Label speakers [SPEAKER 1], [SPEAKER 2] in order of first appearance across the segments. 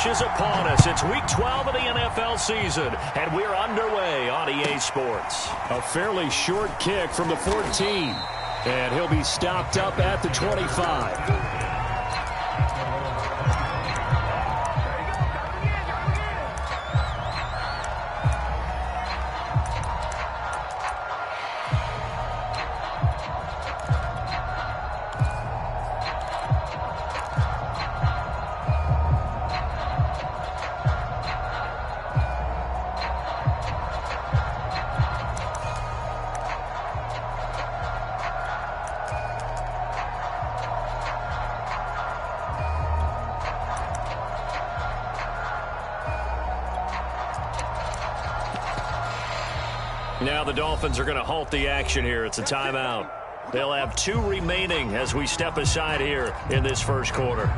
[SPEAKER 1] finish is upon us. It's Week 12 of the NFL season, and we're underway on EA Sports.
[SPEAKER 2] A fairly short kick from the 14, and he'll be stopped up at the 25.
[SPEAKER 1] Now the Dolphins are going to halt the action here. It's a timeout. They'll have 2 remaining as we step aside here in this first quarter.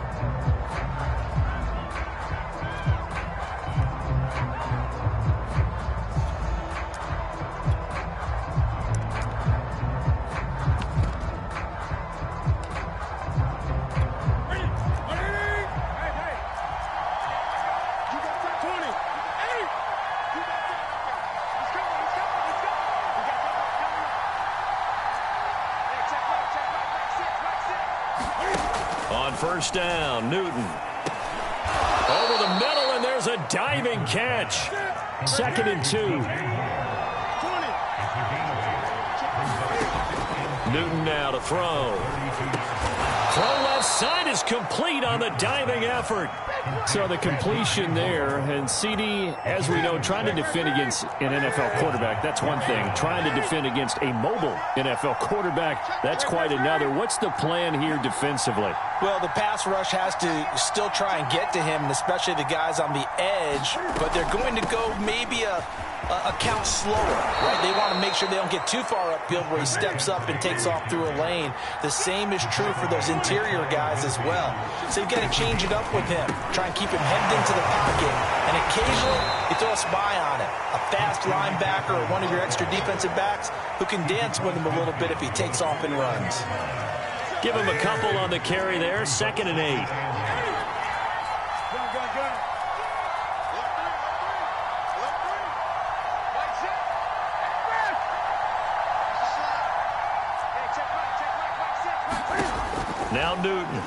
[SPEAKER 1] First down, Newton. Over the middle, and there's a diving catch. 2nd and 2. Newton now to throw. Throw left side is complete on the diving effort.
[SPEAKER 2] So the completion there, and CD, as we know, trying to defend against an NFL quarterback, that's one thing. Trying to defend against a mobile NFL quarterback, that's quite another. What's the plan here defensively?
[SPEAKER 3] Well, the pass rush has to still try and get to him, and especially the guys on the edge, but they're going to go maybe a count slower, right? They want to make sure they don't get too far upfield where he steps up and takes off through a lane. The same is true for those interior guys as well. So you've got to change it up with him. Try and keep him hemmed into the pocket, and occasionally you throw a spy on him. A fast linebacker or one of your extra defensive backs who can dance with him a little bit if he takes off and runs.
[SPEAKER 1] Give him a couple on the carry there. 2nd and 8. Now Newton.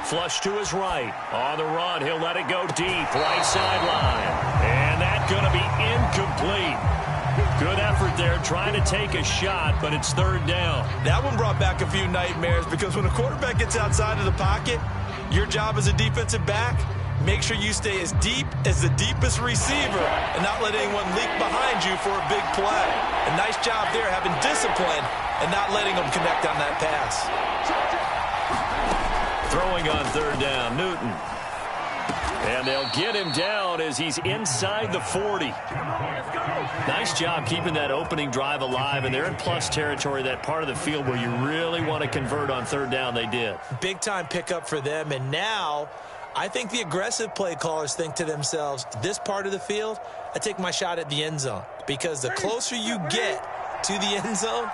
[SPEAKER 1] Flush to his right. On the run, he'll let it go deep. Right sideline. And that's going to be incomplete. Good effort there, trying to take a shot, but it's 3rd down.
[SPEAKER 3] That one brought back a few nightmares because when a quarterback gets outside of the pocket, your job as a defensive back, make sure you stay as deep as the deepest receiver and not let anyone leak behind you for a big play. A nice job there, having discipline and not letting them connect on that pass.
[SPEAKER 1] Throwing on 3rd down, Newton. And they'll get him down as he's inside the 40. Nice job keeping that opening drive alive, and they're in plus territory, that part of the field where you really want to convert on 3rd down. They did.
[SPEAKER 3] Big-time pickup for them, and now I think the aggressive play callers think to themselves, this part of the field, I take my shot at the end zone, because the closer you get to the end zone,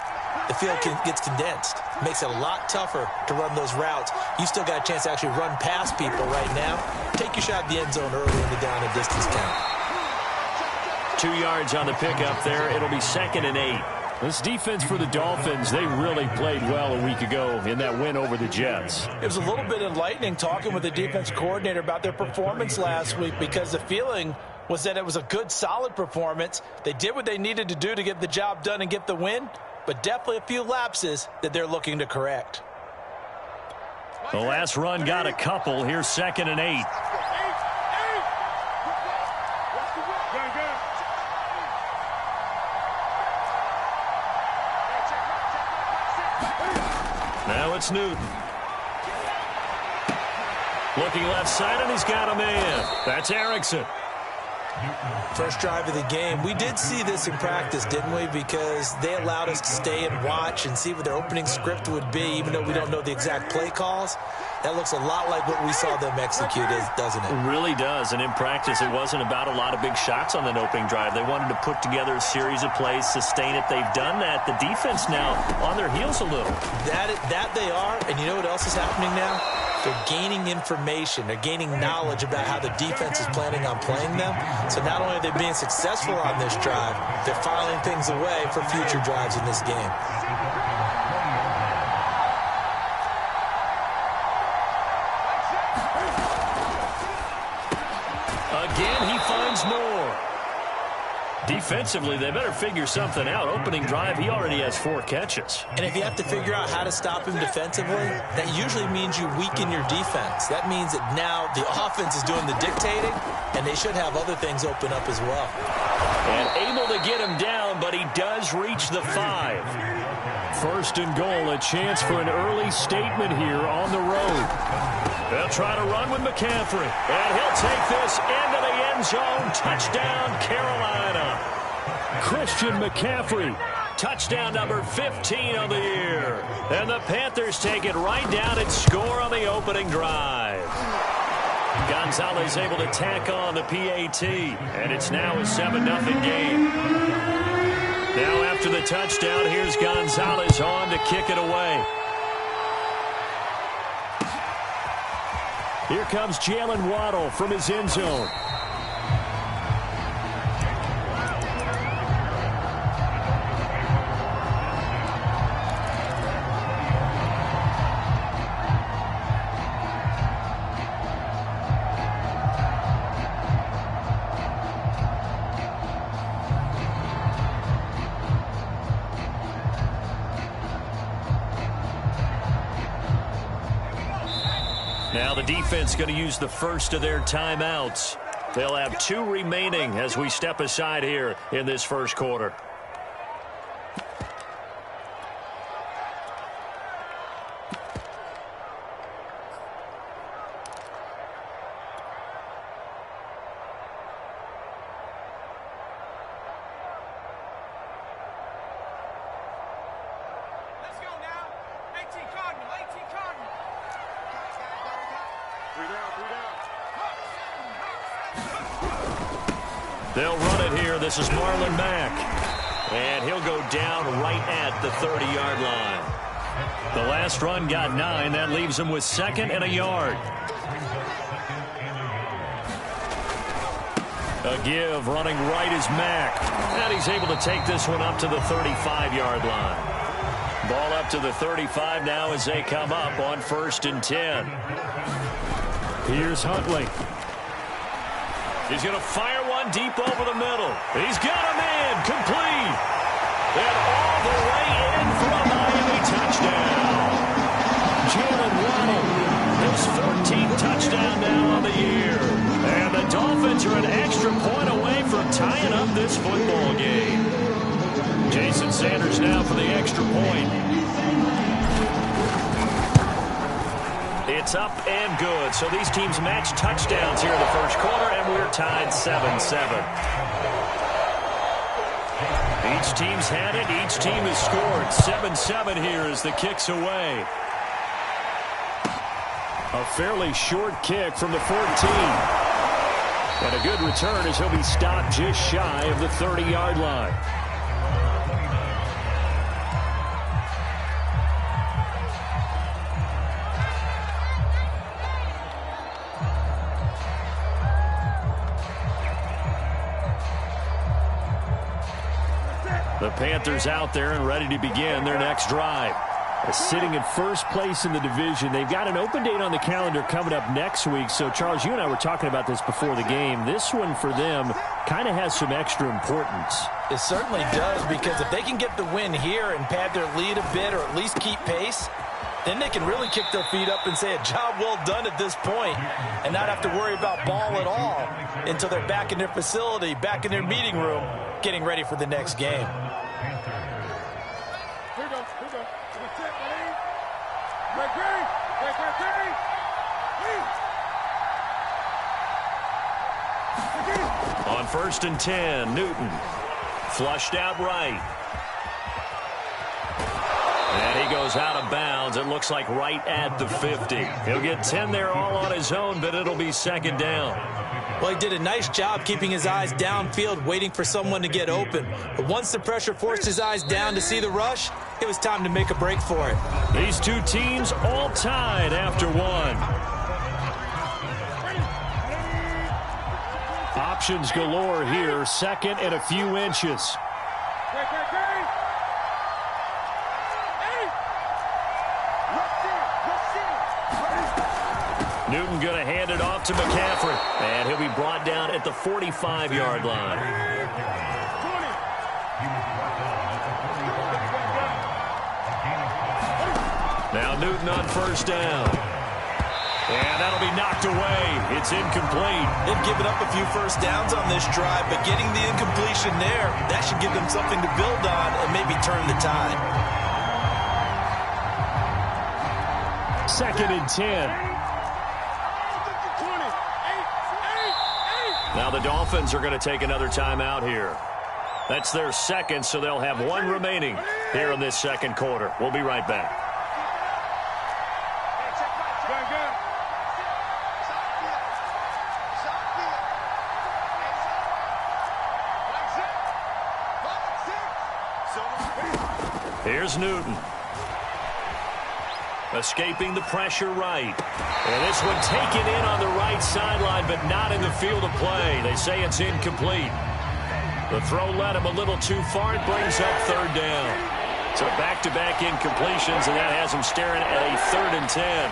[SPEAKER 3] the field gets condensed. Makes it a lot tougher to run those routes. You still got a chance to actually run past people right now. Take your shot at the end zone early in the down and distance count.
[SPEAKER 1] 2 yards on the pickup there. It'll be 2nd and 8.
[SPEAKER 2] This defense for the Dolphins, they really played well a week ago in that win over the Jets.
[SPEAKER 3] It was a little bit enlightening talking with the defense coordinator about their performance last week, because the feeling was that it was a good, solid performance. They did what they needed to do to get the job done and get the win, but definitely a few lapses that they're looking to correct.
[SPEAKER 1] The last run got a couple. Here's 2nd and 8. Now it's Newton. Looking left side, and he's got a man. That's Erickson.
[SPEAKER 3] First drive of the game. We did see this in practice, didn't we? Because they allowed us to stay and watch and see what their opening script would be, even though we don't know the exact play calls. That looks a lot like what we saw them execute, doesn't it?
[SPEAKER 1] It really does. And in practice, it wasn't about a lot of big shots on that opening drive. They wanted to put together a series of plays, sustain it. They've done that. The defense now on their heels a little.
[SPEAKER 3] That they are. And you know what else is happening now? They're gaining information. They're gaining knowledge about how the defense is planning on playing them. So not only are they being successful on this drive, they're filing things away for future drives in this game.
[SPEAKER 1] Again, he finds more. Defensively, they better figure something out. Opening drive, he already has 4 catches.
[SPEAKER 3] And if you have to figure out how to stop him defensively, that usually means you weaken your defense. That means that now the offense is doing the dictating, and they should have other things open up as well.
[SPEAKER 1] And able to get him down, but he does reach the 5.
[SPEAKER 2] First and goal, a chance for an early statement here on the road.
[SPEAKER 1] They'll try to run with McCaffrey. And he'll take this into the end zone. Touchdown, Carolina.
[SPEAKER 2] Christian McCaffrey.
[SPEAKER 1] Touchdown number 15 of the year. And the Panthers take it right down and score on the opening drive. Gonzalez able to tack on the PAT. And it's now a 7-0 game. Now after the touchdown, here's Gonzalez on to kick it away.
[SPEAKER 2] Here comes Jalen Waddle from his end zone.
[SPEAKER 1] Now the defense going to use the first of their timeouts. They'll have 2 remaining as we step aside here in this first quarter. They'll run it here. This is Marlon Mack. And he'll go down right at the 30-yard line. The last run got 9. That leaves him with 2nd and a yard. A give running right is Mack. And he's able to take this one up to the 35-yard line. Ball up to the 35 now as they come up on 1st and 10.
[SPEAKER 2] Here's Huntley.
[SPEAKER 1] He's going to fire one deep over the middle. He's got him in. Complete. And all the way in for a Miami touchdown. Jalen Waddle, his 14th touchdown now on the year. And the Dolphins are an extra point away from tying up this football game. Jason Sanders now for the extra point. It's up and good. So these teams match touchdowns here in the first quarter, and we're tied 7-7. Each team's had it. Each team has scored. 7-7 here as the kick's away.
[SPEAKER 2] A fairly short kick from the 14. And a good return as he'll be stopped just shy of the 30-yard line.
[SPEAKER 1] The Panthers out there and ready to begin their next drive.
[SPEAKER 2] Sitting in first place in the division. They've got an open date on the calendar coming up next week. So, Charles, you and I were talking about this before the game. This one for them kind of has some extra importance.
[SPEAKER 3] It certainly does, because if they can get the win here and pad their lead a bit or at least keep pace, then they can really kick their feet up and say a job well done at this point and not have to worry about ball at all until they're back in their facility, back in their meeting room, getting ready for the next game.
[SPEAKER 1] On 1st and 10, Newton flushed out right. And he goes out of bounds. It looks like right at the 50. He'll get 10 there all on his own, but it'll be 2nd down.
[SPEAKER 3] Well, he did a nice job keeping his eyes downfield, waiting for someone to get open. But once the pressure forced his eyes down to see the rush, it was time to make a break for it.
[SPEAKER 2] These two teams all tied after one. Options galore here. Second and a few inches. Newton going to hand it off to McCaffrey. And he'll be brought down at the 45-yard line. Now Newton on first down. And that'll be knocked away. It's incomplete.
[SPEAKER 3] They've given up a few first downs on this drive, but getting the incompletion there, that should give them something to build on and maybe turn the tide.
[SPEAKER 2] Second and 10. Now the Dolphins are going to take another timeout here. That's their second, so they'll have one remaining here in this second quarter. We'll be right back. Here's Newton. Escaping the pressure right. And this one taken in on the right sideline, but not in the field of play. They say it's incomplete. The throw led him a little too far. It brings up third down. So back-to-back incompletions, and that has him staring at a 3rd and 10.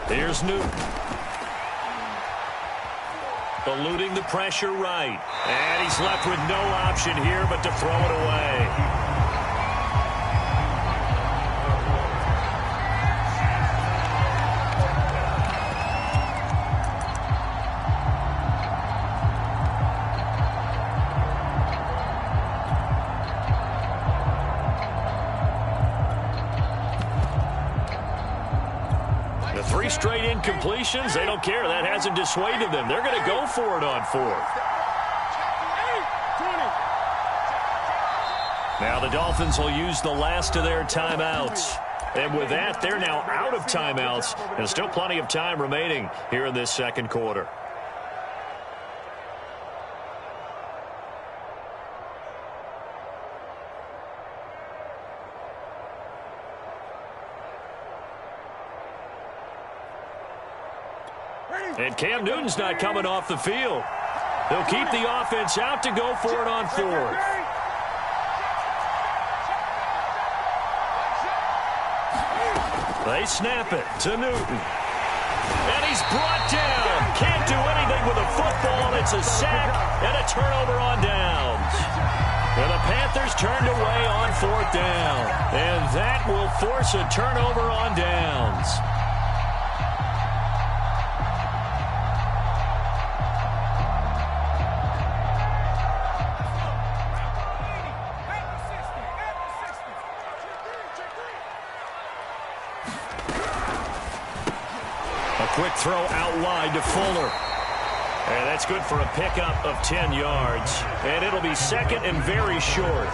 [SPEAKER 2] Here's Newton. Eluding the pressure right. And he's left with no option here but to throw it away. Three straight incompletions. They don't care. That hasn't dissuaded them. They're going to go for it on 4th. Now the Dolphins will use the last of their timeouts. And with that, they're now out of timeouts. And still plenty of time remaining here in this second quarter. And Cam Newton's not coming off the field. They'll keep the offense out to go for it on 4th. They snap it to Newton. And he's brought down. Can't do anything with a football. It's a sack and a turnover on downs. And the Panthers turned away on 4th down. And that will force a turnover on downs. Quick throw out wide to Fuller. And that's good for a pickup of 10 yards. And it'll be second and very short.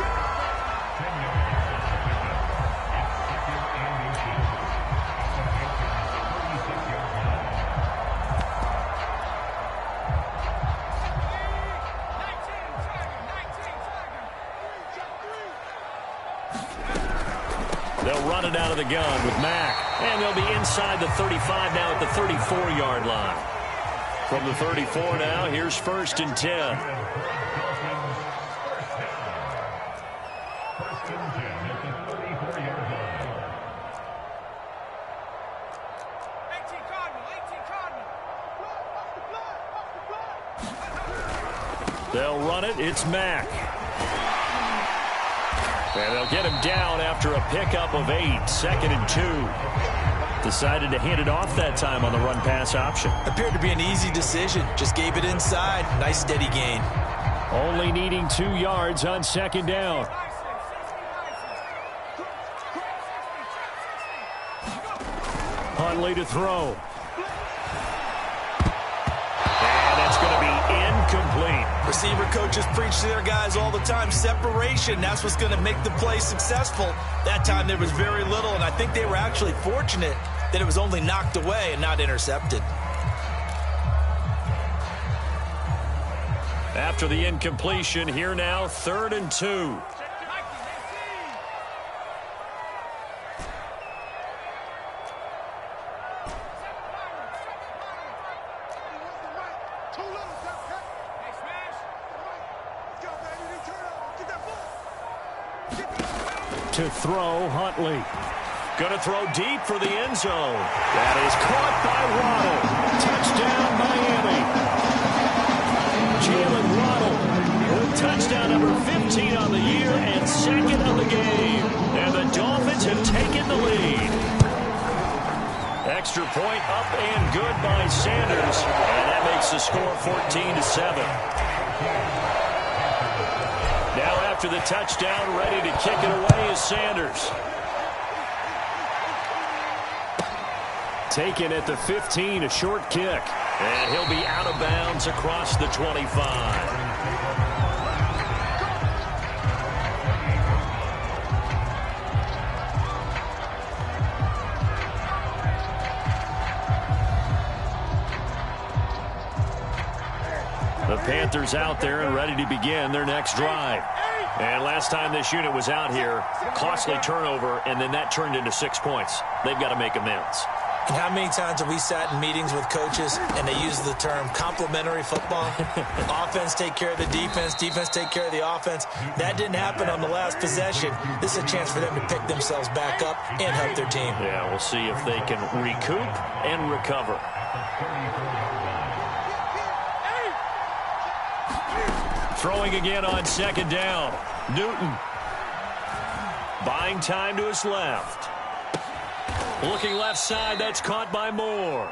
[SPEAKER 2] They'll run it out of the gun with Mack. And they'll be inside the 35 now at the 34-yard line. From the 34 now, here's 1st and 10. They'll run it. It's Mack. And they'll get him down after a pickup of 8. 2nd and 2. Decided to hand it off that time on the run-pass option.
[SPEAKER 3] Appeared to be an easy decision. Just gave it inside. Nice steady gain.
[SPEAKER 2] Only needing 2 yards on 2nd down. Huntley to throw. And that's
[SPEAKER 3] Receiver coaches preach to their guys all the time. Separation, that's what's going to make the play successful. That time there was very little, and I think they were actually fortunate that it was only knocked away and not intercepted.
[SPEAKER 1] After the incompletion, here now, 3rd and 2.
[SPEAKER 2] To throw, Huntley.
[SPEAKER 1] Going to throw deep for the end zone. That is caught by Waddle. Touchdown, Miami. Jalen Waddle with touchdown number 15 on the year and 2nd of the game. And the Dolphins have taken the lead. Extra point up and good by Sanders. And that makes the score 14-7. Now after the touchdown, ready to kick it away is Sanders.
[SPEAKER 2] Taken at the 15, a short kick.
[SPEAKER 1] And he'll be out of bounds across the 25. The Panthers out there and ready to begin their next drive. And last time this unit was out here, costly turnover, and then that turned into 6 points. They've got to make amends.
[SPEAKER 3] And how many times have we sat in meetings with coaches and they use the term complementary football? Offense take care of the defense, defense take care of the offense. That didn't happen on the last possession. This is a chance for them to pick themselves back up and help their team.
[SPEAKER 1] Yeah, we'll see if they can recoup and recover. Throwing again on 2nd down. Newton. Buying time to his left. Looking left side, that's caught by Moore.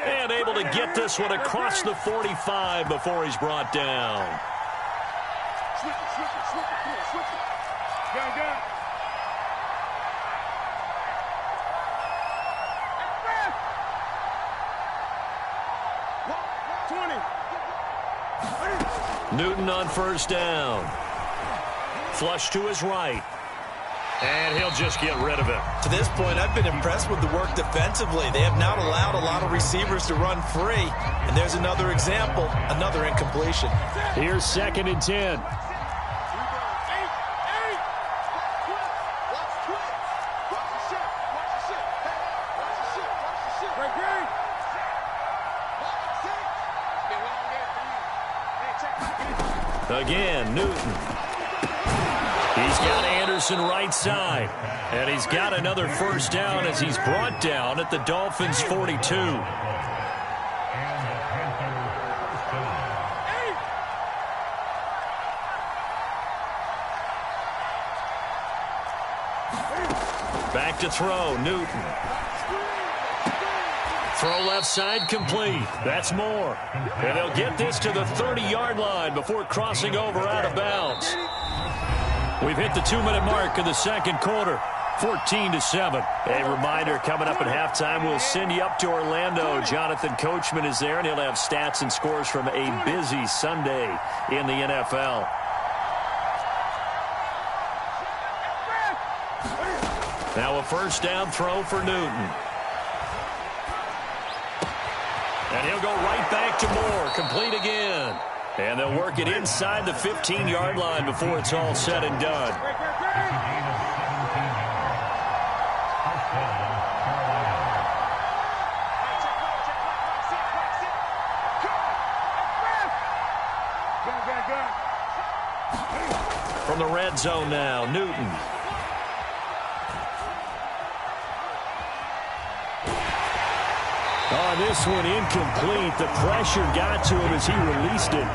[SPEAKER 1] And able to get this one across the 45 before he's brought down. Newton on 1st down. Flush to his right. And he'll just get rid of it.
[SPEAKER 3] To this point, I've been impressed with the work defensively. They have not allowed a lot of receivers to run free. And there's another example, another incompletion.
[SPEAKER 2] Here's 2nd and 10.
[SPEAKER 1] Again, Newton. He's got Anderson right side. And he's got another 1st down as he's brought down at the Dolphins' 42. Back to throw, Newton. Throw left side complete. That's Moore. And they'll get this to the 30-yard line before crossing over out of bounds. We've hit the 2-minute mark in the 2nd quarter. 14-7. A reminder, coming up at halftime, we'll send you up to Orlando. Jonathan Coachman is there, and he'll have stats and scores from a busy Sunday in the NFL. Now a 1st down throw for Newton. And he'll go right back to Moore. Complete again. And they'll work it inside the 15-yard line before it's all said and done. From the red zone now, Newton.
[SPEAKER 2] This one incomplete. The pressure got to him as he released it.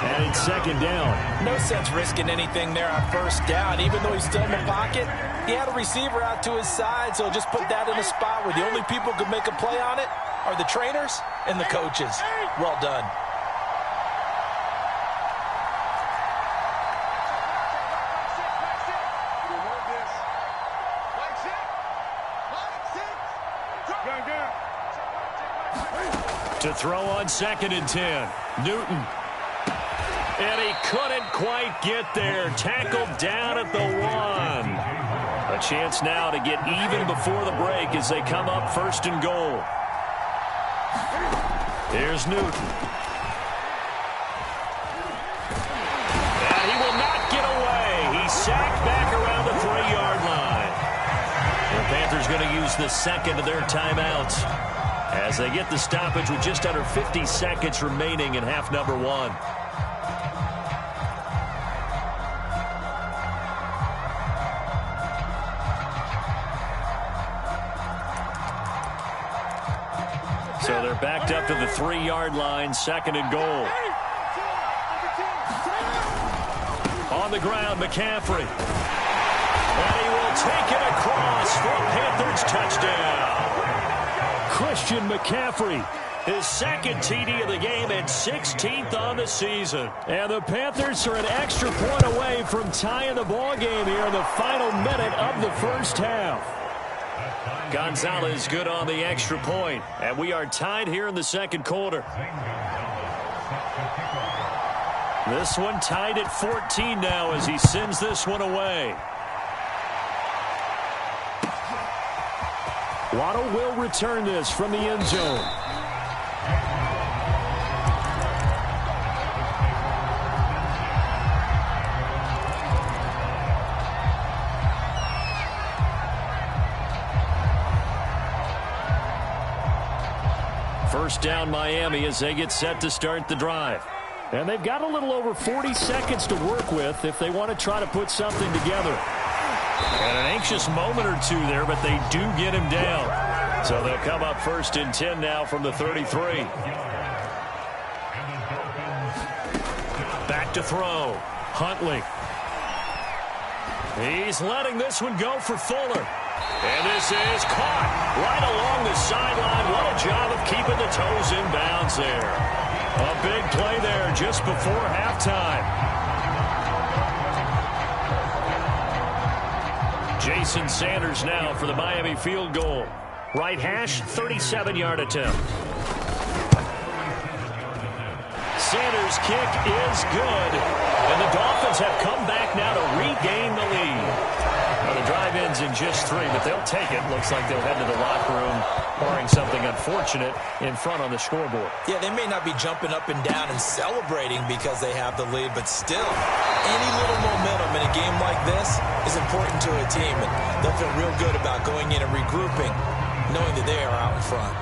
[SPEAKER 2] And it's 2nd down.
[SPEAKER 3] No sense risking anything there on 1st down. Even though he's still in the pocket, he had a receiver out to his side, so just put that in a spot where the only people who can make a play on it are the trainers and the coaches. Well done.
[SPEAKER 1] To throw on 2nd and 10. Newton. And he couldn't quite get there. Tackled down at the 1. A chance now to get even before the break as they come up 1st and goal. Here's Newton. And he will not get away. He's sacked back around the 3-yard line. The Panthers going to use the second of their timeouts as they get the stoppage with just under 50 seconds remaining in half number 1. So they're backed up to the 3-yard line, 2nd and goal. On the ground, McCaffrey. And he will take it across for a Panthers touchdown. Christian McCaffrey, his 2nd TD of the game and 16th on the season. And the Panthers are an extra point away from tying the ball game here in the final minute of the first half. Gonzalez good on the extra point, and we are tied here in the 2nd quarter. This one tied at 14 now as he sends this one away. Waddle will return this from the end zone. First down Miami as they get set to start the drive. And they've got a little over 40 seconds to work with if they want to try to put something together. And an anxious moment or two there, but they do get him down. So they'll come up 1st and 10 now from the 33. Back to throw. Huntley. He's letting this one go for Fuller. And this is caught right along the sideline. What a job of keeping the toes in bounds there. A big play there just before halftime. Jason Sanders now for the Miami field goal. Right hash, 37-yard attempt. Sanders' kick is good. And the Dolphins have come back now to regain the lead. Well, the drive ends in just 3, but they'll take it. Looks like they'll head to the locker room, barring something unfortunate in front on the scoreboard.
[SPEAKER 3] Yeah, they may not be jumping up and down and celebrating because they have the lead, but still, any little momentum in a game like this is important to a team, and they'll feel real good about going in and regrouping, knowing that they are out in front.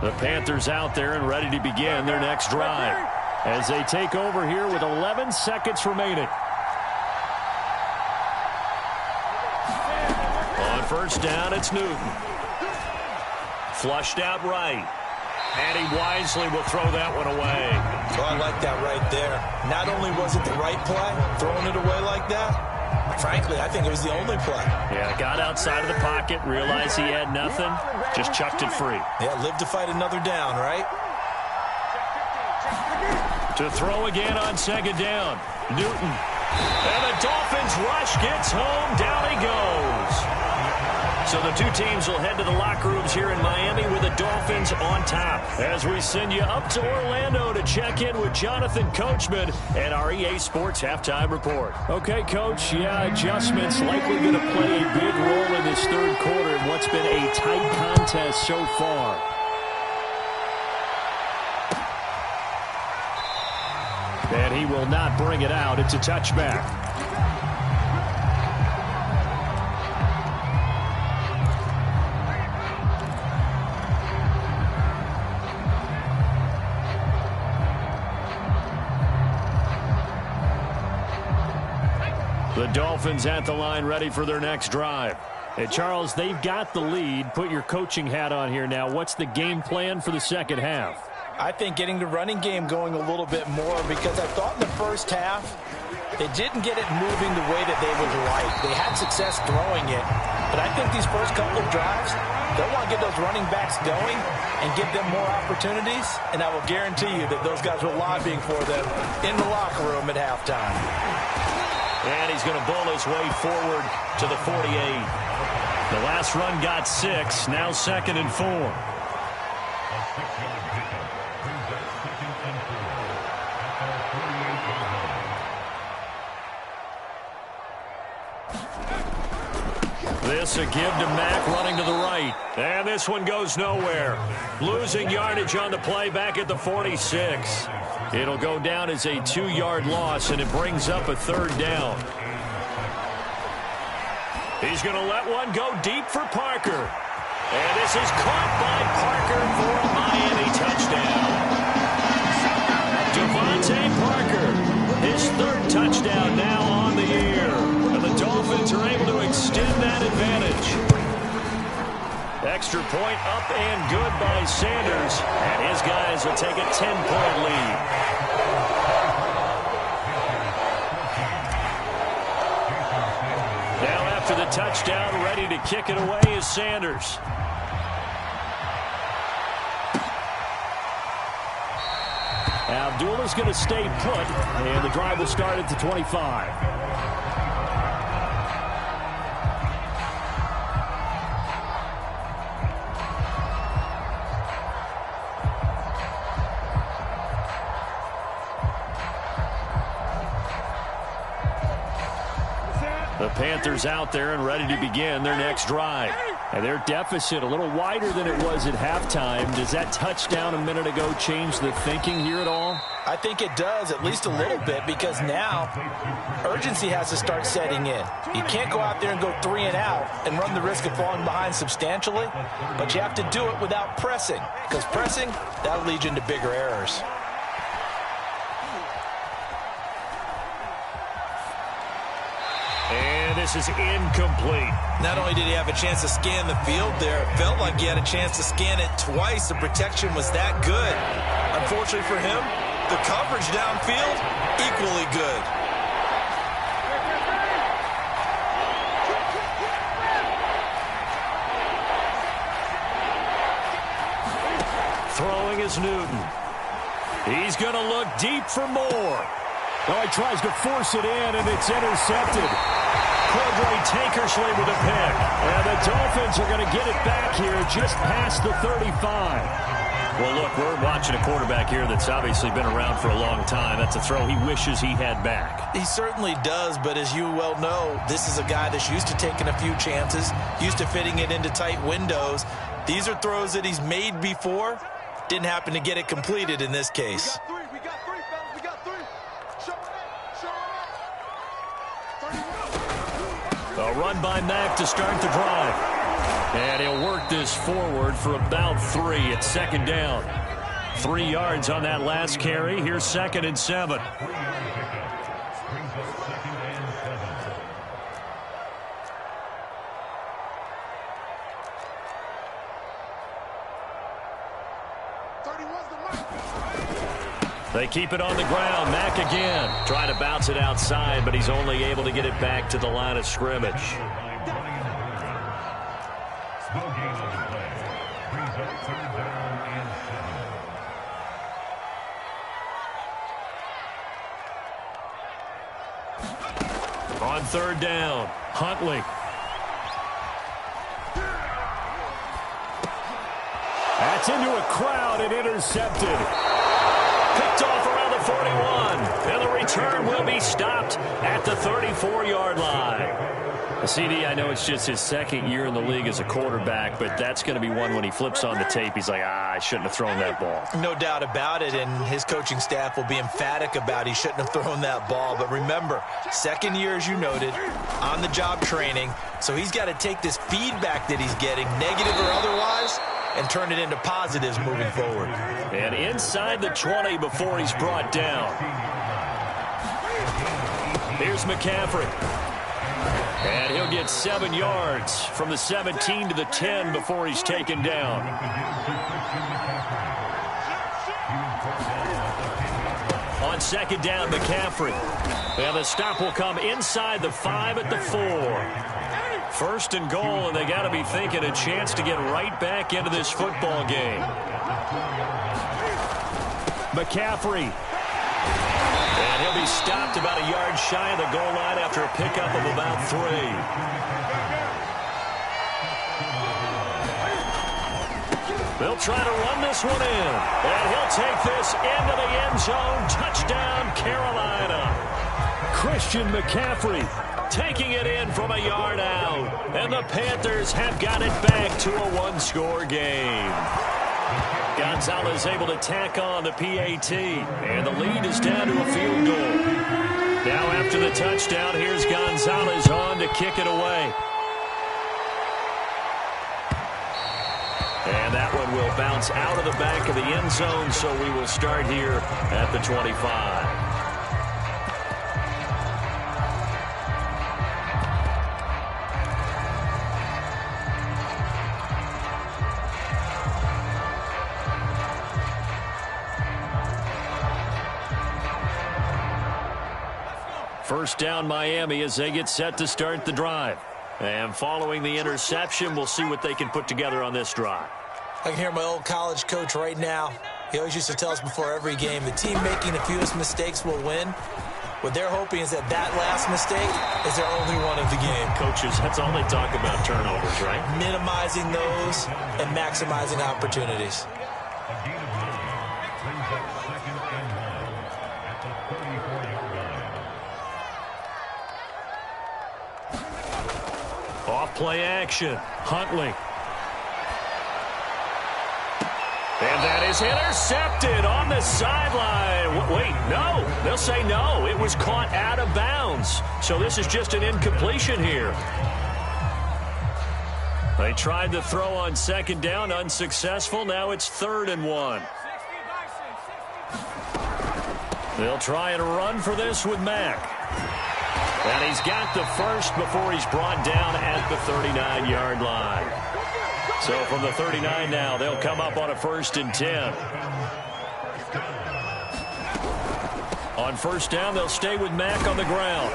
[SPEAKER 1] The Panthers out there and ready to begin their next drive as they take over here with 11 seconds remaining. On first down, it's Newton. Flushed out right. And he wisely will throw that one away.
[SPEAKER 3] Oh, I like that right there. Not only was it the right play, throwing it away like that, frankly, I think it was the only play.
[SPEAKER 1] Yeah, got outside of the pocket, realized he had nothing, just chucked it free.
[SPEAKER 3] Yeah, live to fight another down, right?
[SPEAKER 1] To throw again on 2nd down. Newton. And the Dolphins rush gets home. Down he goes. So the two teams will head to the locker rooms here in Miami with the Dolphins on top. As we send you up to Orlando to check in with Jonathan Coachman and our EA Sports Halftime Report.
[SPEAKER 2] Okay, Coach, yeah, adjustments likely going to play a big role in this 3rd quarter in what's been a tight contest so far. And he will not bring it out. It's a touchback. The Dolphins at the line ready for their next drive. Hey, Charles, they've got the lead. Put your coaching hat on here now. What's the game plan for the 2nd half?
[SPEAKER 3] I think getting the running game going a little bit more because I thought in the first half they didn't get it moving the way that they would like. They had success throwing it, but I think these first couple of drives, they'll want to get those running backs going and give them more opportunities, and I will guarantee you that those guys were lobbying for them in the locker room at halftime.
[SPEAKER 1] And he's going to bull his way forward to the 48. The last run got 6. Now 2nd and 4. This a give to Mack running to the right. And this one goes nowhere. Losing yardage on the play back at the 46. It'll go down as a 2-yard loss, and it brings up a 3rd down. He's going to let one go deep for Parker. And this is caught by Parker for a Miami touchdown. Devontae Parker, his 3rd touchdown now on the year. And the Dolphins are able to extend that advantage. Extra point up and good by Sanders. And his guys will take a 10-point lead. Now after the touchdown, ready to kick it away is Sanders. Abdullah's going to stay put, and the drive will start at the 25. The Panthers out there and ready to begin their next drive. And their deficit a little wider than it was at halftime. Does that touchdown a minute ago change the thinking here at all?
[SPEAKER 3] I think it does, at least a little bit, because now urgency has to start setting in. You can't go out there and go 3 and out and run the risk of falling behind substantially, but you have to do it without pressing, because pressing, that'll lead you into bigger errors.
[SPEAKER 1] And this is incomplete.
[SPEAKER 3] Not only did he have a chance to scan the field there, it felt like he had a chance to scan it twice. The protection was that good. Unfortunately for him, the coverage downfield, equally good.
[SPEAKER 1] Throwing is Newton. He's going to look deep for more.
[SPEAKER 2] Oh, he tries to force it in, and it's intercepted.
[SPEAKER 1] Cordray Tankersley with a pick.
[SPEAKER 2] And the Dolphins are going to get it back here just past the 35.
[SPEAKER 1] Well, look, we're watching a quarterback here that's obviously been around for a long time. That's a throw he wishes he had back.
[SPEAKER 3] He certainly does, but as you well know, this is a guy that's used to taking a few chances, used to fitting it into tight windows. These are throws that he's made before. Didn't happen to get it completed in this case.
[SPEAKER 1] A run by Mack to start the drive. And he'll work this forward for about 3 at 2nd down. 3 yards on that last carry. Here's 2nd and 7. They keep it on the ground. Mack again. Trying to bounce it outside, but he's only able to get it back to the line of scrimmage. On 3rd down, Huntley.
[SPEAKER 2] That's into a crowd and intercepted.
[SPEAKER 1] Picked off around the 41. And the return will be stopped at the 34-yard line. CD, I know it's just his 2nd year in the league as a quarterback, but that's going to be one when he flips on the tape, he's like, I shouldn't have thrown that ball.
[SPEAKER 3] No doubt about it, and his coaching staff will be emphatic about he shouldn't have thrown that ball. But remember, 2nd year, as you noted, on-the-job training, so he's got to take this feedback that he's getting, negative or otherwise, and turn it into positives moving forward.
[SPEAKER 1] And inside the 20 before he's brought down. Here's McCaffrey. And he'll get 7 yards from the 17 to the 10 before he's taken down. On 2nd down, McCaffrey. And the stop will come inside the 5 at the 4. 1st and goal, and they got to be thinking a chance to get right back into this football game.
[SPEAKER 2] McCaffrey.
[SPEAKER 1] And he'll be stopped about a yard shy of the goal line after a pickup of about 3. They'll try to run this one in. And he'll take this into the end zone. Touchdown, Carolina.
[SPEAKER 2] Christian McCaffrey
[SPEAKER 1] Taking it in from a yard out. And the Panthers have got it back to a one-score game. Gonzalez able to tack on the PAT. And the lead is down to a field goal. Now after the touchdown, here's Gonzalez on to kick it away. And that one will bounce out of the back of the end zone, so we will start here at the 25. First down, Miami, as they get set to start the drive. And following the interception, we'll see what they can put together on this drive.
[SPEAKER 3] I can hear my old college coach right now. He always used to tell us before every game, the team making the fewest mistakes will win. What they're hoping is that that last mistake is their only one of the game.
[SPEAKER 1] Coaches, that's all they talk about, turnovers, right?
[SPEAKER 3] Minimizing those and maximizing opportunities.
[SPEAKER 1] Play action. Huntley. And that is intercepted on the sideline. Wait, no. They'll say no. It was caught out of bounds. So this is just an incompletion here. They tried to throw on second down. Unsuccessful. Now it's 3rd and 1. They'll try and run for this with Mack. And he's got the first before he's brought down at the 39-yard line. So from the 39 now, they'll come up on a 1st and 10. On first down, they'll stay with Mack on the ground.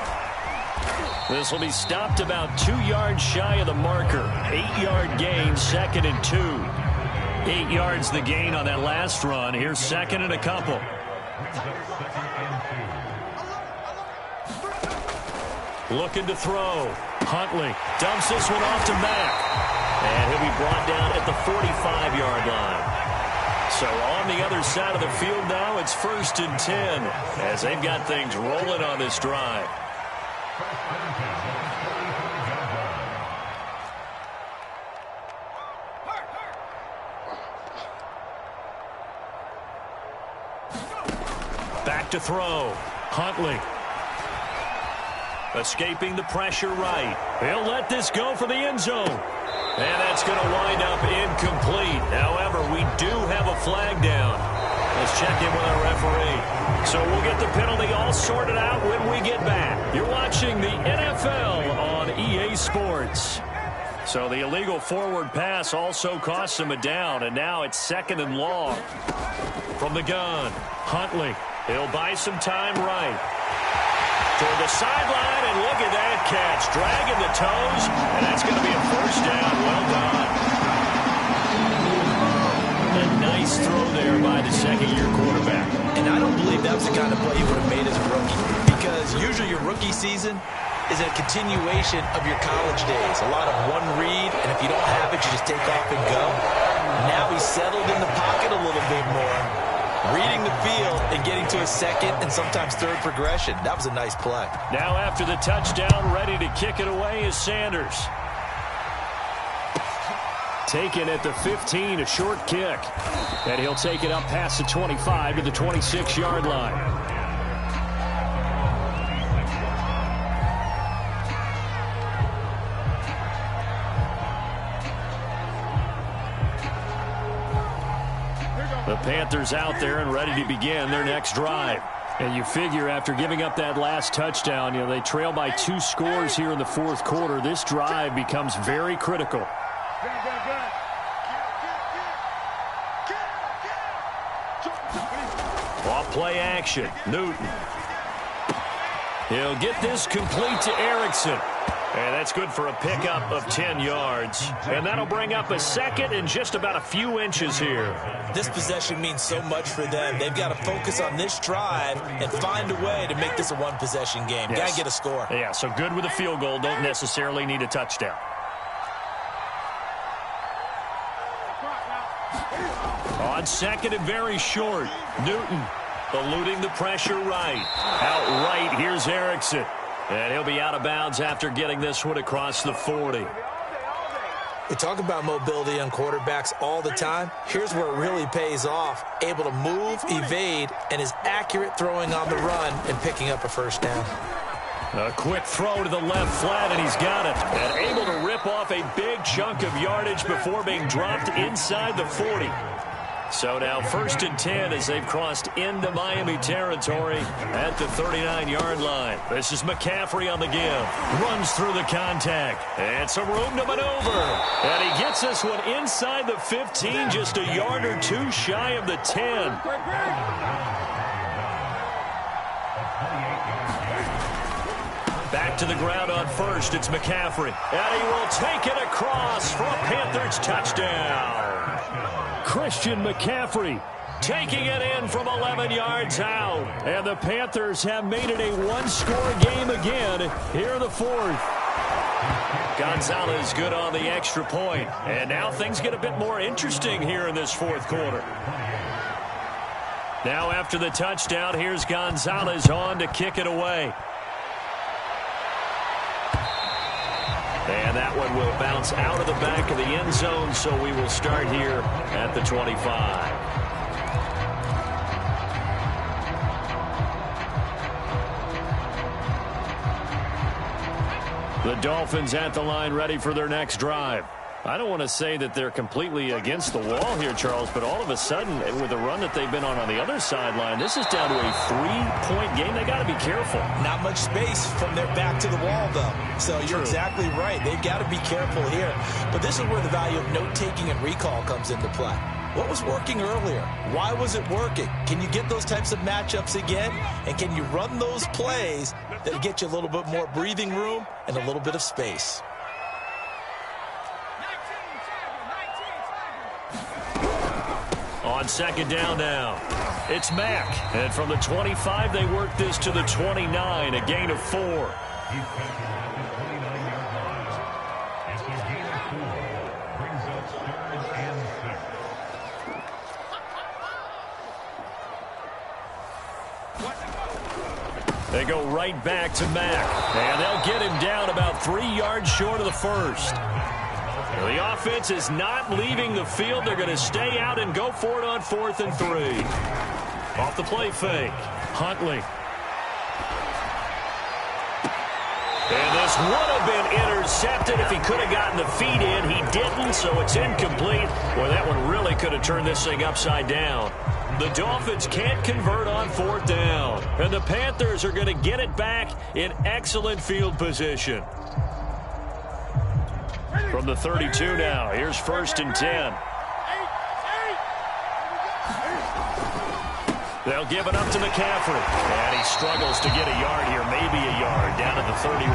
[SPEAKER 1] This will be stopped about 2 yards shy of the marker. 8-yard gain, 2nd and 2. 8 yards the gain on that last run. Here's 2nd and a couple. Looking to throw. Huntley dumps this one off to Mack. And he'll be brought down at the 45-yard line. So on the other side of the field now, it's 1st and 10 as they've got things rolling on this drive. Back to throw. Huntley. Escaping the pressure right. He'll let this go for the end zone. And that's going to wind up incomplete. However, we do have a flag down. Let's check in with our referee. So we'll get the penalty all sorted out when we get back. You're watching the NFL on EA Sports. So the illegal forward pass also cost him a down, and now it's 2nd and long. From the gun, Huntley. He'll buy some time right. Toward the sideline, and look at that catch. Dragging the toes, and that's going to be a 1st down. Well done. A nice throw there by the 2nd-year quarterback.
[SPEAKER 3] And I don't believe that was the kind of play he would have made as a rookie. Because usually your rookie season is a continuation of your college days. A lot of one read, and if you don't have it, you just take off and go. Now he's settled in the pocket a little bit more. Reading the field and getting to a 2nd and sometimes 3rd progression. That was a nice play.
[SPEAKER 1] Now after the touchdown, ready to kick it away is Sanders. Taken at the 15, a short kick. And he'll take it up past the 25 to the 26-yard line. The Panthers out there and ready to begin their next drive. And you figure after giving up that last touchdown, they trail by 2 scores here in the 4th quarter. This drive becomes very critical. Off play action. Newton. He'll get this complete to Erickson.
[SPEAKER 2] And that's good for a pickup of 10 yards. And that'll bring up a second and just about a few inches here.
[SPEAKER 3] This possession means so much for them. They've got to focus on this drive and find a way to make this a one-possession game.
[SPEAKER 2] Yes.
[SPEAKER 3] Got to get a score.
[SPEAKER 2] Yeah, so good with a field goal. Don't necessarily need a touchdown. On second and very short, Newton eluding the pressure right. Out right, here's Erickson. And he'll be out of bounds after getting this one across the 40.
[SPEAKER 3] We talk about mobility on quarterbacks all the time. Here's where it really pays off. Able to move, evade, and is accurate throwing on the run and picking up a first down.
[SPEAKER 2] A quick throw to the left flat, and he's got it. And able to rip off a big chunk of yardage before being dropped inside the 40. So now 1st and 10 as they've crossed into Miami territory at the 39-yard line. This is McCaffrey on the give. Runs through the contact. And some room to maneuver. And he gets this one inside the 15, just a yard or two shy of the 10. Back to the ground on first. It's McCaffrey. And he will take it across for a Panthers touchdown. Christian McCaffrey taking it in from 11 yards out. And the Panthers have made it a one-score game again here in the 4th. Gonzalez good on the extra point. And now things get a bit more interesting here in this 4th quarter. Now after the touchdown, here's Gonzalez on to kick it away. And that one will bounce out of the back of the end zone, so we will start here at the 25. The Dolphins at the line ready for their next drive. I don't want to say that they're completely against the wall here, Charles, but all of a sudden, with the run that they've been on the other sideline, this is down to a 3-point game. They got to be careful.
[SPEAKER 3] Not much space from their back to the wall, though. So you're exactly right. They've got to be careful here. But this is where the value of note-taking and recall comes into play. What was working earlier? Why was it working? Can you get those types of matchups again? And can you run those plays that get you a little bit more breathing room and a little bit of space? On second down now, it's Mack. And from the 25, they work this to the 29, a gain of 4. They go right back to Mack. And they'll get him down about 3 yards short of the first. The offense is not leaving the field. They're going to stay out and go for it on 4th and 3. Off the play fake. Huntley. And this would have been intercepted if he could have gotten the feet in. He didn't, so it's incomplete. Boy, that one really could have turned this thing upside down. The Dolphins can't convert on 4th down. And the Panthers are going to get it back in excellent field position. From the 32 now, here's 1st and 10. They'll give it up to McCaffrey. And he struggles to get a yard here, maybe a yard, down at the 31.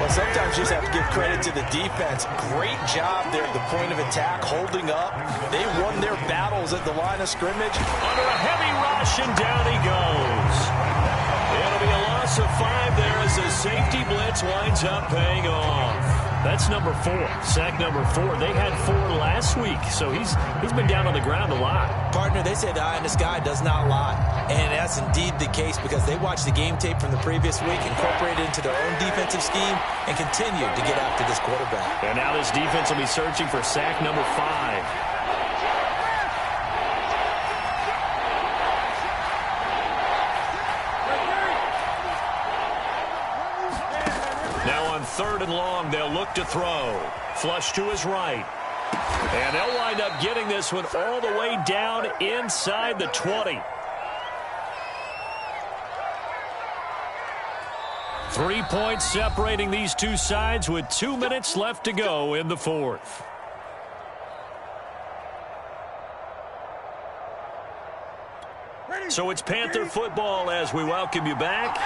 [SPEAKER 3] Well, sometimes you just have to give credit to the defense. Great job there at the point of attack, holding up. They won their battles at the line of scrimmage. Under a heavy rush, and down he goes. It'll be a loss of 5 there as the safety blitz winds up paying off. That's number 4, sack number 4. They had 4 last week, so he's been down on the ground a lot. Partner, they say the eye in the sky does not lie, and that's indeed the case because they watched the game tape from the previous week, incorporated it into their own defensive scheme, and continued to get after this quarterback. And now this defense will be searching for sack number 5. Now on 3rd and long, they'll look to throw. Flush to his right. And they'll wind up getting this one all the way down inside the 20. 3 points separating these two sides with 2 minutes left to go in the 4th. So it's Panther football as we welcome you back.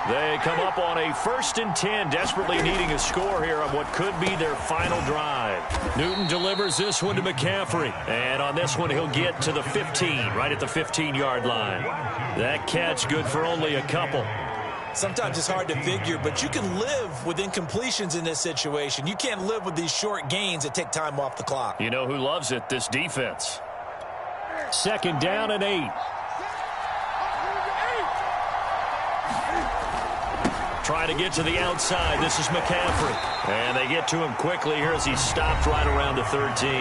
[SPEAKER 1] They come up on a 1st and 10, desperately needing a score here on what could be their final drive. Newton delivers this one to McCaffrey. And on this one, he'll get to the 15, right at the 15-yard line. That catch good for only a couple.
[SPEAKER 3] Sometimes it's hard to figure, but you can live with incompletions in this situation. You can't live with these short gains that take time off the clock.
[SPEAKER 1] You know who loves it? This defense.
[SPEAKER 2] 2nd down and 8.
[SPEAKER 1] Trying to get to the outside. This is McCaffrey. And they get to him quickly here as he stopped right around the 13.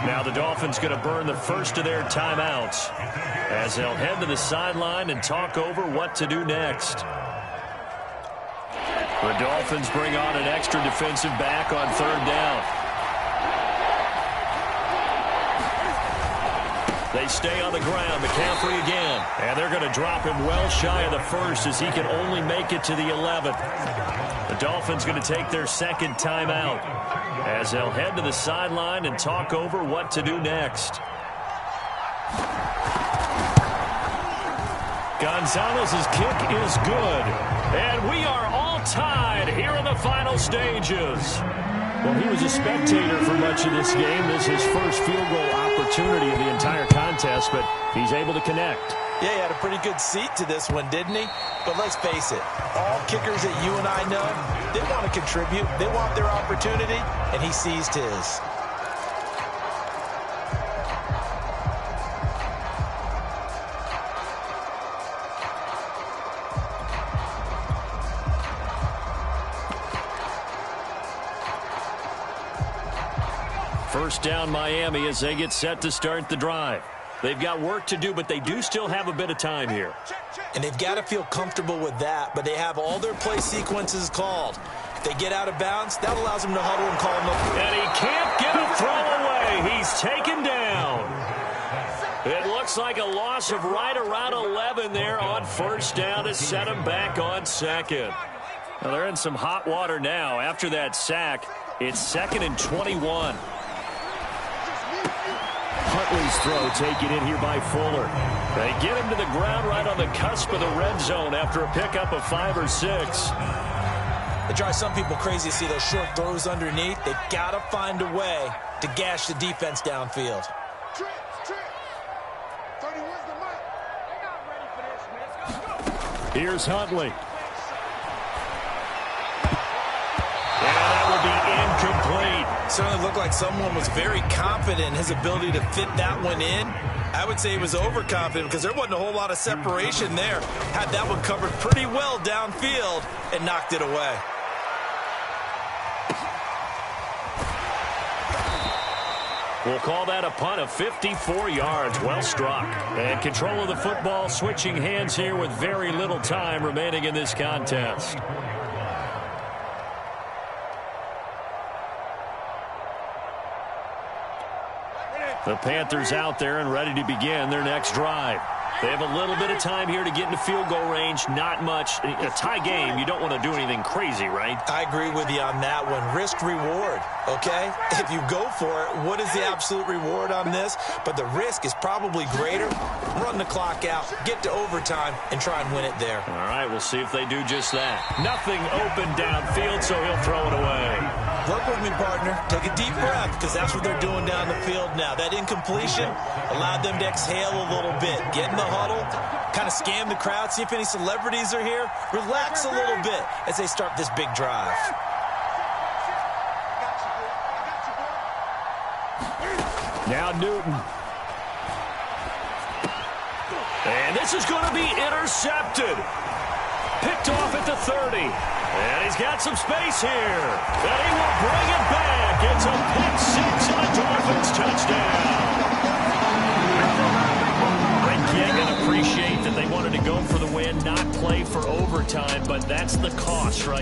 [SPEAKER 1] Now the Dolphins going to burn the first of their timeouts as they'll head to the sideline and talk over what to do next. The Dolphins bring on an extra defensive back on 3rd down. They stay on the ground. McCaffrey again. And they're going to drop him well shy of the 1st as he can only make it to the 11th. The Dolphins going to take their 2nd timeout as they'll head to the sideline and talk over what to do next. Gonzalez's kick is good. And we are all tied here in the final stages.
[SPEAKER 2] Well, he was a spectator for much of this game. This is his first field goal opportunity of the entire contest, but he's able to connect.
[SPEAKER 3] Yeah, he had a pretty good seat to this one, didn't he? But let's face it, all kickers that you and I know, they want to contribute. They want their opportunity, and he seized his.
[SPEAKER 1] First down Miami as they get set to start the drive. They've got work to do, but they do still have a bit of time here.
[SPEAKER 3] And they've got to feel comfortable with that, but they have all their play sequences called. If they get out of bounds, that allows them to huddle and call them up.
[SPEAKER 1] And he can't get a throw away. He's taken down. It looks like a loss of right around 11 there on 1st down to set him back on 2nd. Now they're in some hot water now. After that sack, it's 2nd and 21.
[SPEAKER 2] Huntley's throw taken in here by Fuller.
[SPEAKER 1] They get him to the ground right on the cusp of the red zone after a pickup of 5 or 6.
[SPEAKER 3] It drives some people crazy to see those short throws underneath. They've got to find a way to gash the defense downfield.
[SPEAKER 2] Here's Huntley.
[SPEAKER 1] And that will be incomplete.
[SPEAKER 3] Certainly looked like someone was very confident in his ability to fit that one in. I would say he was overconfident because there wasn't a whole lot of separation there. Had that one covered pretty well downfield and knocked it away.
[SPEAKER 1] We'll call that a punt of 54 yards. Well struck. And control of the football switching hands here with very little time remaining in this contest. The Panthers out there and ready to begin their next drive. They have a little bit of time here to get into field goal range. Not much. A tie game, you don't want to do anything crazy, right?
[SPEAKER 3] I agree with you on that one. Risk reward, okay? If you go for it, what is the absolute reward on this? But the risk is probably greater. Run the clock out, get to overtime, and try and win it there.
[SPEAKER 1] All right, we'll see if they do just that. Nothing open downfield, so he'll throw it away.
[SPEAKER 3] Work with me, partner. Take a deep breath, because that's what they're doing down the field now. That incompletion allowed them to exhale a little bit. Get in the huddle, kind of scan the crowd, see if any celebrities are here. Relax a little bit as they start this big drive.
[SPEAKER 2] Now Newton.
[SPEAKER 1] And this is going to be intercepted. Picked off at the 30. And he's got some space here. And he will bring it back. It's a pick six and a Dolphins touchdown. I can appreciate that they wanted to go for the win, not play for overtime, but that's the cost right